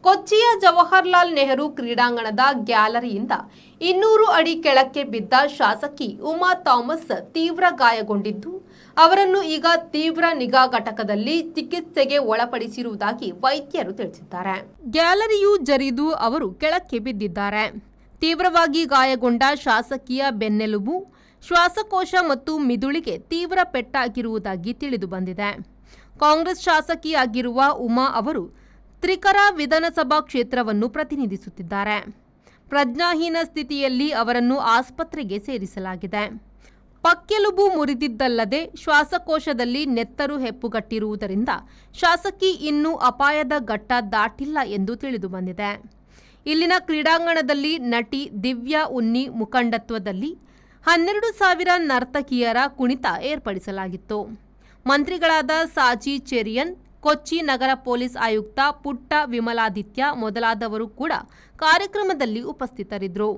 ಕೊಚ್ಚಿಯ ಜವಾಹರ್ಲಾಲ್ ನೆಹರು ಕ್ರೀಡಾಂಗಣದ ಗ್ಯಾಲರಿಯಿಂದ 200 ಅಡಿ ಕೆಳಕ್ಕೆ ಬಿದ್ದ ಶಾಸಕಿ ಉಮಾ ಥಾಮಸ್ ತೀವ್ರ ಗಾಯಗೊಂಡಿದ್ದು, ಅವರನ್ನು ಈಗ ತೀವ್ರ ನಿಗಾ ಘಟಕದಲ್ಲಿ ಚಿಕಿತ್ಸೆಗೆ ಒಳಪಡಿಸಿರುವುದಾಗಿ ವೈದ್ಯರು ತಿಳಿಸಿದ್ದಾರೆ. ಗ್ಯಾಲರಿಯು ಜರಿದು ಅವರು ಕೆಳಕ್ಕೆ ಬಿದ್ದಿದ್ದಾರೆ. ತೀವ್ರವಾಗಿ ಗಾಯಗೊಂಡ ಶಾಸಕಿಯ ಬೆನ್ನೆಲುಬು, ಶ್ವಾಸಕೋಶ ಮತ್ತು ಮಿದುಳಿಗೆ ತೀವ್ರ ಪೆಟ್ಟಾಗಿರುವುದಾಗಿ ತಿಳಿದು ಬಂದಿದೆ. ಕಾಂಗ್ರೆಸ್ ಶಾಸಕಿಯಾಗಿರುವ ಉಮಾ ಅವರು ತ್ರಿಕರ ವಿಧಾನಸಭಾ ಕ್ಷೇತ್ರವನ್ನು ಪ್ರತಿನಿಧಿಸುತ್ತಿದ್ದಾರೆ. ಪ್ರಜ್ಞಾಹೀನ ಸ್ಥಿತಿಯಲ್ಲಿ ಅವರನ್ನು ಆಸ್ಪತ್ರೆಗೆ ಸೇರಿಸಲಾಗಿದೆ. ಪಕ್ಕೆಲುಬು ಮುರಿದಿದ್ದಲ್ಲದೆ ಶ್ವಾಸಕೋಶದಲ್ಲಿ ನೆತ್ತರು ಹೆಪ್ಪುಗಟ್ಟಿರುವುದರಿಂದ ಶಾಸಕಿ ಇನ್ನೂ ಅಪಾಯದ ಘಟ್ಟ ದಾಟಿಲ್ಲ ಎಂದು ತಿಳಿದು ಬಂದಿದೆ. ಇಲ್ಲಿನ ಕ್ರೀಡಾಂಗಣದಲ್ಲಿ ನಟಿ ದಿವ್ಯಾ ಉನ್ನಿ ಮುಖಂಡತ್ವದಲ್ಲಿ 12,000 ನರ್ತಕಿಯರ ಕುಣಿತ ಏರ್ಪಡಿಸಲಾಗಿತ್ತು. ಮಂತ್ರಿಗಳಾದ ಸಾಜಿ ಚೆರಿಯನ್, ಕೊಚ್ಚಿ ನಗರ ಪೊಲೀಸ್ ಆಯುಕ್ತ ಪುಟ್ಟ ವಿಮಲಾದಿತ್ಯ ಮೊದಲಾದವರು ಕೂಡ ಕಾರ್ಯಕ್ರಮದಲ್ಲಿ ಉಪಸ್ಥಿತರಿದ್ದರು.